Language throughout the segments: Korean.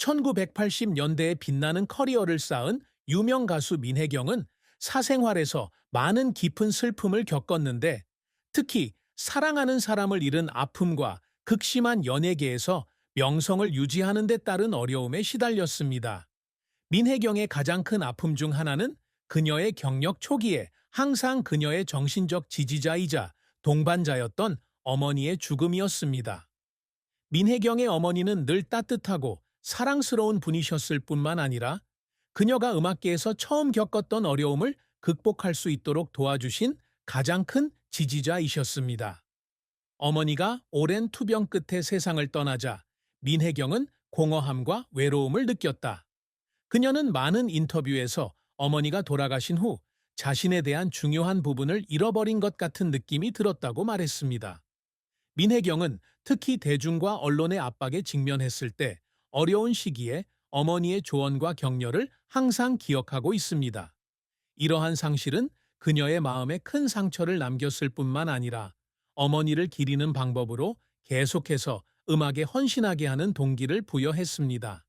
1980년대에 빛나는 커리어를 쌓은 유명 가수 민혜경은 사생활에서 많은 깊은 슬픔을 겪었는데, 특히 사랑하는 사람을 잃은 아픔과 극심한 연예계에서 명성을 유지하는 데 따른 어려움에 시달렸습니다. 민혜경의 가장 큰 아픔 중 하나는 그녀의 경력 초기에 항상 그녀의 정신적 지지자이자 동반자였던 어머니의 죽음이었습니다. 민혜경의 어머니는 늘 따뜻하고 사랑스러운 분이셨을 뿐만 아니라 그녀가 음악계에서 처음 겪었던 어려움을 극복할 수 있도록 도와주신 가장 큰 지지자이셨습니다. 어머니가 오랜 투병 끝에 세상을 떠나자 민혜경은 공허함과 외로움을 느꼈다. 그녀는 많은 인터뷰에서 어머니가 돌아가신 후 자신에 대한 중요한 부분을 잃어버린 것 같은 느낌이 들었다고 말했습니다. 민혜경은 특히 대중과 언론의 압박에 직면했을 때 어려운 시기에 어머니의 조언과 격려를 항상 기억하고 있습니다. 이러한 상실은 그녀의 마음에 큰 상처를 남겼을 뿐만 아니라 어머니를 기리는 방법으로 계속해서 음악에 헌신하게 하는 동기를 부여했습니다.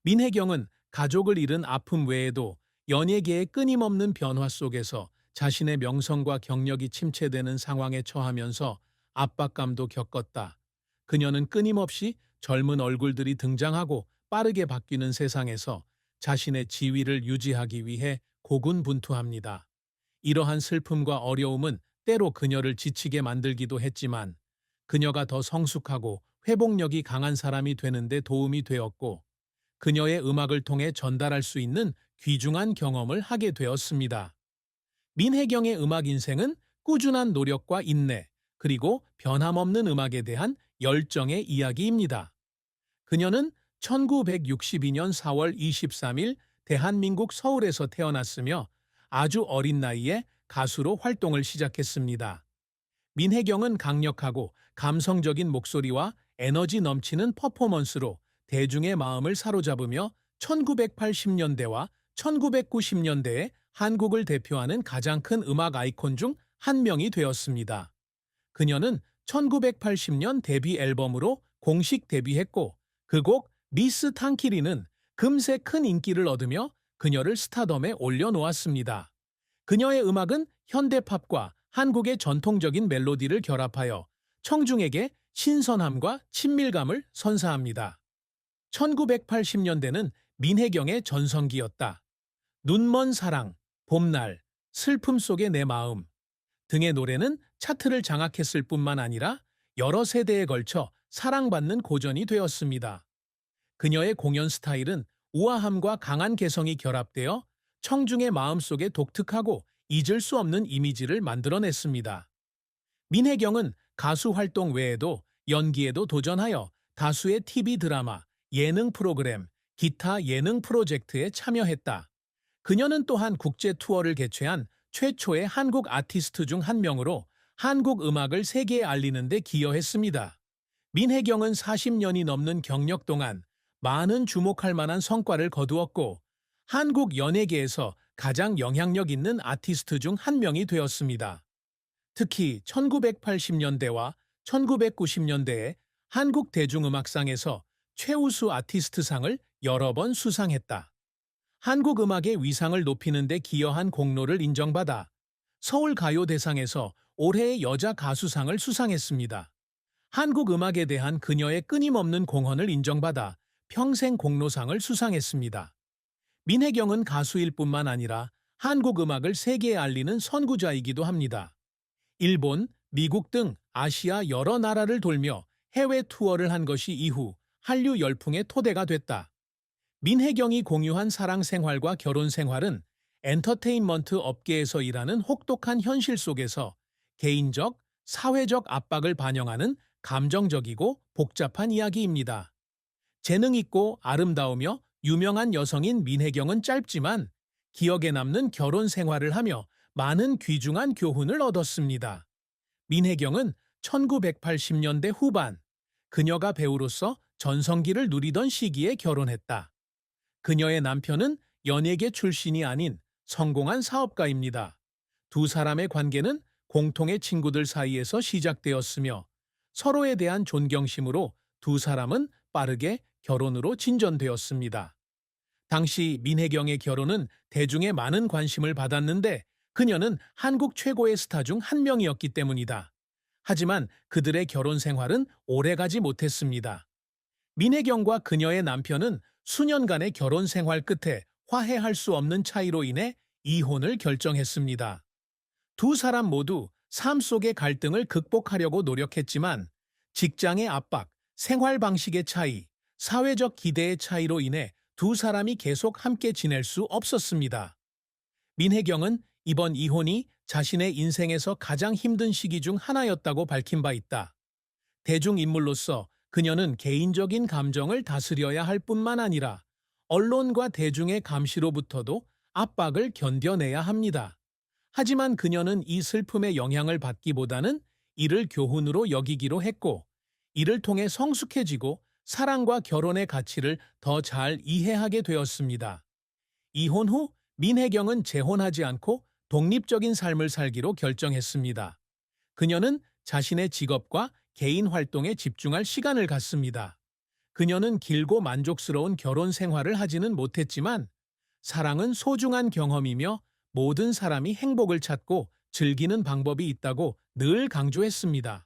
민혜경은 가족을 잃은 아픔 외에도 연예계의 끊임없는 변화 속에서 자신의 명성과 경력이 침체되는 상황에 처하면서 압박감도 겪었다. 그녀는 끊임없이 젊은 얼굴들이 등장하고 빠르게 바뀌는 세상에서 자신의 지위를 유지하기 위해 고군분투합니다. 이러한 슬픔과 어려움은 때로 그녀를 지치게 만들기도 했지만 그녀가 더 성숙하고 회복력이 강한 사람이 되는 데 도움이 되었고, 그녀의 음악을 통해 전달할 수 있는 귀중한 경험을 하게 되었습니다. 민혜경의 음악 인생은 꾸준한 노력과 인내, 그리고 변함없는 음악에 대한 열정의 이야기입니다. 그녀는 1962년 4월 23일 대한민국 서울에서 태어났으며 아주 어린 나이에 가수로 활동을 시작했습니다. 민혜경은 강력하고 감성적인 목소리와 에너지 넘치는 퍼포먼스로 대중의 마음을 사로잡으며 1980년대와 1990년대에 한국을 대표하는 가장 큰 음악 아이콘 중 한 명이 되었습니다. 그녀는 1980년 데뷔 앨범으로 공식 데뷔했고, 그 곡 미스 탕키리는 금세 큰 인기를 얻으며 그녀를 스타덤에 올려놓았습니다. 그녀의 음악은 현대팝과 한국의 전통적인 멜로디를 결합하여 청중에게 신선함과 친밀감을 선사합니다. 1980년대는 민혜경의 전성기였다. 눈먼 사랑, 봄날, 슬픔 속의 내 마음 등의 노래는 차트를 장악했을 뿐만 아니라 여러 세대에 걸쳐 사랑받는 고전이 되었습니다. 그녀의 공연 스타일은 우아함과 강한 개성이 결합되어 청중의 마음속에 독특하고 잊을 수 없는 이미지를 만들어냈습니다. 민혜경은 가수 활동 외에도 연기에도 도전하여 다수의 TV 드라마, 예능 프로그램, 기타 예능 프로젝트에 참여했다. 그녀는 또한 국제 투어를 개최한 최초의 한국 아티스트 중 한 명으로 한국 음악을 세계에 알리는 데 기여했습니다. 민혜경은 40년이 넘는 경력 동안 많은 주목할 만한 성과를 거두었고, 한국 연예계에서 가장 영향력 있는 아티스트 중 한 명이 되었습니다. 특히 1980년대와 1990년대에 한국 대중음악상에서 최우수 아티스트상을 여러 번 수상했다. 한국 음악의 위상을 높이는 데 기여한 공로를 인정받아 서울가요대상에서 올해의 여자 가수상을 수상했습니다. 한국 음악에 대한 그녀의 끊임없는 공헌을 인정받아 평생 공로상을 수상했습니다. 민혜경은 가수일 뿐만 아니라 한국 음악을 세계에 알리는 선구자이기도 합니다. 일본, 미국 등 아시아 여러 나라를 돌며 해외 투어를 한 것이 이후 한류 열풍의 토대가 됐다. 민혜경이 공유한 사랑 생활과 결혼 생활은 엔터테인먼트 업계에서 일하는 혹독한 현실 속에서 개인적, 사회적 압박을 반영하는 감정적이고 복잡한 이야기입니다. 재능 있고 아름다우며 유명한 여성인 민혜경은 짧지만 기억에 남는 결혼 생활을 하며 많은 귀중한 교훈을 얻었습니다. 민혜경은 1980년대 후반, 그녀가 배우로서 전성기를 누리던 시기에 결혼했다. 그녀의 남편은 연예계 출신이 아닌 성공한 사업가입니다. 두 사람의 관계는 공통의 친구들 사이에서 시작되었으며 서로에 대한 존경심으로 두 사람은 빠르게 결혼으로 진전되었습니다. 당시 민혜경의 결혼은 대중의 많은 관심을 받았는데 그녀는 한국 최고의 스타 중 한 명이었기 때문이다. 하지만 그들의 결혼 생활은 오래가지 못했습니다. 민혜경과 그녀의 남편은 수년간의 결혼 생활 끝에 화해할 수 없는 차이로 인해 이혼을 결정했습니다. 두 사람 모두 삶 속의 갈등을 극복하려고 노력했지만 직장의 압박, 생활 방식의 차이, 사회적 기대의 차이로 인해 두 사람이 계속 함께 지낼 수 없었습니다. 민혜경은 이번 이혼이 자신의 인생에서 가장 힘든 시기 중 하나였다고 밝힌 바 있다. 대중인물로서 그녀는 개인적인 감정을 다스려야 할 뿐만 아니라 언론과 대중의 감시로부터도 압박을 견뎌내야 합니다. 하지만 그녀는 이 슬픔의 영향을 받기보다는 이를 교훈으로 여기기로 했고, 이를 통해 성숙해지고 사랑과 결혼의 가치를 더 잘 이해하게 되었습니다. 이혼 후 민혜경은 재혼하지 않고 독립적인 삶을 살기로 결정했습니다. 그녀는 자신의 직업과 개인 활동에 집중할 시간을 갖습니다. 그녀는 길고 만족스러운 결혼 생활을 하지는 못했지만 사랑은 소중한 경험이며 모든 사람이 행복을 찾고 즐기는 방법이 있다고 늘 강조했습니다.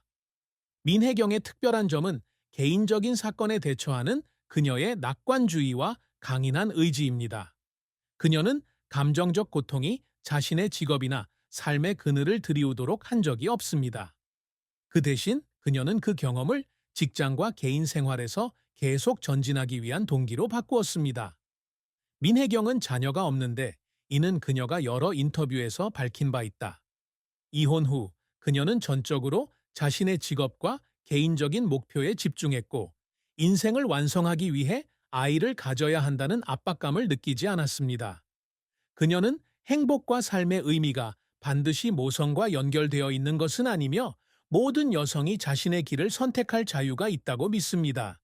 민혜경의 특별한 점은 개인적인 사건에 대처하는 그녀의 낙관주의와 강인한 의지입니다. 그녀는 감정적 고통이 자신의 직업이나 삶의 그늘을 들이우도록 한 적이 없습니다. 그 대신 그녀는 그 경험을 직장과 개인 생활에서 계속 전진하기 위한 동기로 바꾸었습니다. 민혜경은 자녀가 없는데 이는 그녀가 여러 인터뷰에서 밝힌 바 있다. 이혼 후 그녀는 전적으로 자신의 직업과 개인적인 목표에 집중했고 인생을 완성하기 위해 아이를 가져야 한다는 압박감을 느끼지 않았습니다. 그녀는 행복과 삶의 의미가 반드시 모성과 연결되어 있는 것은 아니며 모든 여성이 자신의 길을 선택할 자유가 있다고 믿습니다.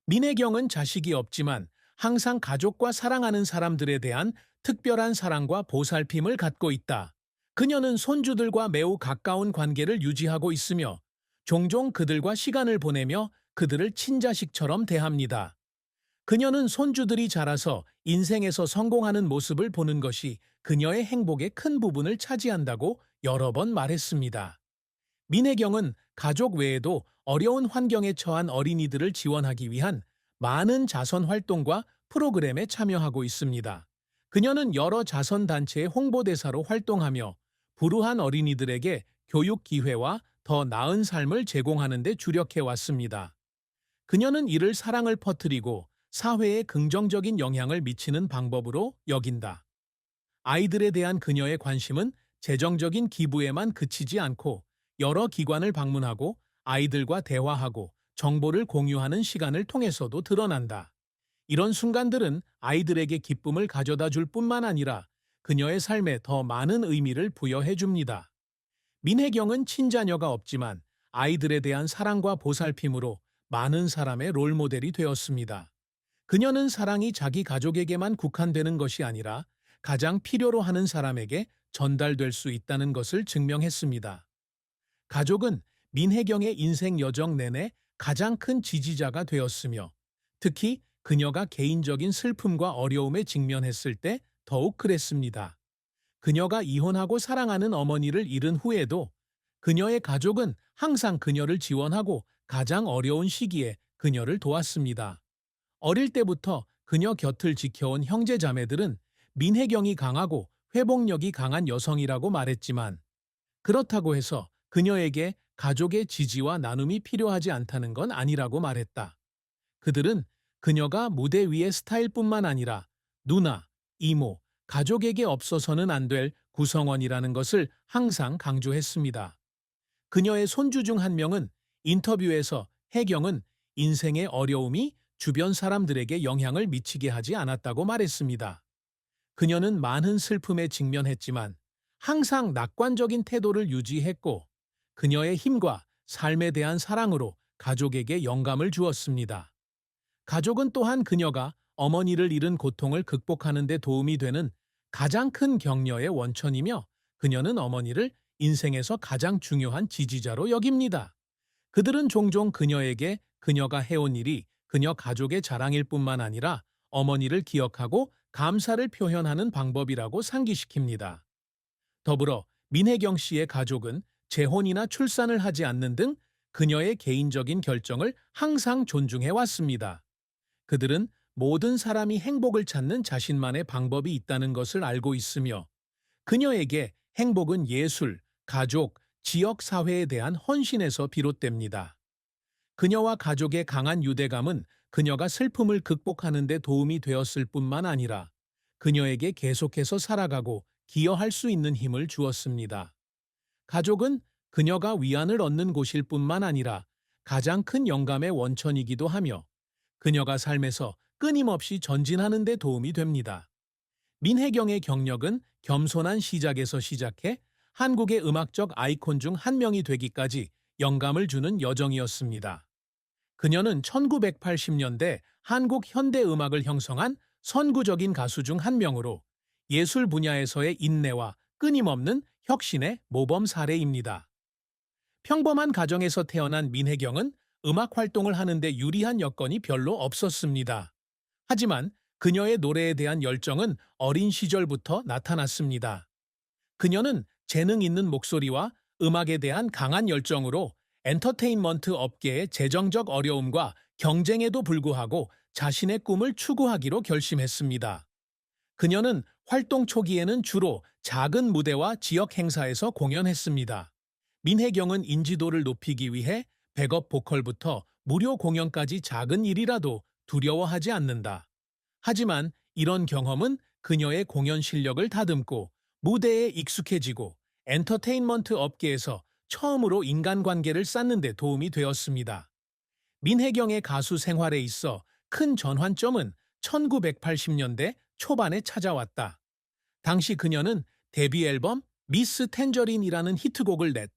민혜경은 자식이 없지만 항상 가족과 사랑하는 사람들에 대한 특별한 사랑과 보살핌을 갖고 있다. 그녀는 손주들과 매우 가까운 관계를 유지하고 있으며 종종 그들과 시간을 보내며 그들을 친자식처럼 대합니다. 그녀는 손주들이 자라서 인생에서 성공하는 모습을 보는 것이 그녀의 행복의 큰 부분을 차지한다고 여러 번 말했습니다. 민혜경은 가족 외에도 어려운 환경에 처한 어린이들을 지원하기 위한 많은 자선 활동과 프로그램에 참여하고 있습니다. 그녀는 여러 자선단체의 홍보대사로 활동하며 불우한 어린이들에게 교육 기회와 더 나은 삶을 제공하는 데 주력해 왔습니다. 그녀는 이를 사랑을 퍼뜨리고 사회에 긍정적인 영향을 미치는 방법으로 여긴다. 아이들에 대한 그녀의 관심은 재정적인 기부에만 그치지 않고 여러 기관을 방문하고 아이들과 대화하고 정보를 공유하는 시간을 통해서도 드러난다. 이런 순간들은 아이들에게 기쁨을 가져다 줄 뿐만 아니라 그녀의 삶에 더 많은 의미를 부여해 줍니다. 민혜경은 친자녀가 없지만 아이들에 대한 사랑과 보살핌으로 많은 사람의 롤모델이 되었습니다. 그녀는 사랑이 자기 가족에게만 국한되는 것이 아니라 가장 필요로 하는 사람에게 전달될 수 있다는 것을 증명했습니다. 가족은 민혜경의 인생 여정 내내 가장 큰 지지자가 되었으며 특히 그녀가 개인적인 슬픔과 어려움에 직면했을 때 더욱 그랬습니다. 그녀가 이혼하고 사랑하는 어머니를 잃은 후에도 그녀의 가족은 항상 그녀를 지원하고 가장 어려운 시기에 그녀를 도왔습니다. 어릴 때부터 그녀 곁을 지켜온 형제자매들은 민혜경이 강하고 회복력이 강한 여성이라고 말했지만 그렇다고 해서 그녀에게 가족의 지지와 나눔이 필요하지 않다는 건 아니라고 말했다. 그들은 그녀가 무대 위의 스타일뿐만 아니라 누나, 이모, 가족에게 없어서는 안 될 구성원이라는 것을 항상 강조했습니다. 그녀의 손주 중 한 명은 인터뷰에서 혜경은 인생의 어려움이 주변 사람들에게 영향을 미치게 하지 않았다고 말했습니다. 그녀는 많은 슬픔에 직면했지만 항상 낙관적인 태도를 유지했고 그녀의 힘과 삶에 대한 사랑으로 가족에게 영감을 주었습니다. 가족은 또한 그녀가 어머니를 잃은 고통을 극복하는 데 도움이 되는 가장 큰 격려의 원천이며 그녀는 어머니를 인생에서 가장 중요한 지지자로 여깁니다. 그들은 종종 그녀에게 그녀가 해온 일이 그녀 가족의 자랑일 뿐만 아니라 어머니를 기억하고 감사를 표현하는 방법이라고 상기시킵니다. 더불어 민혜경 씨의 가족은 재혼이나 출산을 하지 않는 등 그녀의 개인적인 결정을 항상 존중해 왔습니다. 그들은 모든 사람이 행복을 찾는 자신만의 방법이 있다는 것을 알고 있으며 그녀에게 행복은 예술, 가족, 지역 사회에 대한 헌신에서 비롯됩니다. 그녀와 가족의 강한 유대감은 그녀가 슬픔을 극복하는 데 도움이 되었을 뿐만 아니라 그녀에게 계속해서 살아가고 기여할 수 있는 힘을 주었습니다. 가족은 그녀가 위안을 얻는 곳일 뿐만 아니라 가장 큰 영감의 원천이기도 하며 그녀가 삶에서 끊임없이 전진하는 데 도움이 됩니다. 민혜경의 경력은 겸손한 시작에서 시작해 한국의 음악적 아이콘 중 한 명이 되기까지 영감을 주는 여정이었습니다. 그녀는 1980년대 한국 현대 음악을 형성한 선구적인 가수 중 한 명으로 예술 분야에서의 인내와 끊임없는 혁신의 모범 사례입니다. 평범한 가정에서 태어난 민혜경은 음악 활동을 하는데 유리한 여건이 별로 없었습니다. 하지만 그녀의 노래에 대한 열정은 어린 시절부터 나타났습니다. 그녀는 재능 있는 목소리와 음악에 대한 강한 열정으로 엔터테인먼트 업계의 재정적 어려움과 경쟁에도 불구하고 자신의 꿈을 추구하기로 결심했습니다. 그녀는 활동 초기에는 주로 작은 무대와 지역 행사에서 공연했습니다. 민혜경은 인지도를 높이기 위해 백업 보컬부터 무료 공연까지 작은 일이라도 두려워하지 않는다. 하지만 이런 경험은 그녀의 공연 실력을 다듬고 무대에 익숙해지고 엔터테인먼트 업계에서 처음으로 인간관계를 쌓는 데 도움이 되었습니다. 민혜경의 가수 생활에 있어 큰 전환점은 1980년대 초반에 찾아왔다. 당시 그녀는 데뷔 앨범 미스 텐저린이라는 히트곡을 냈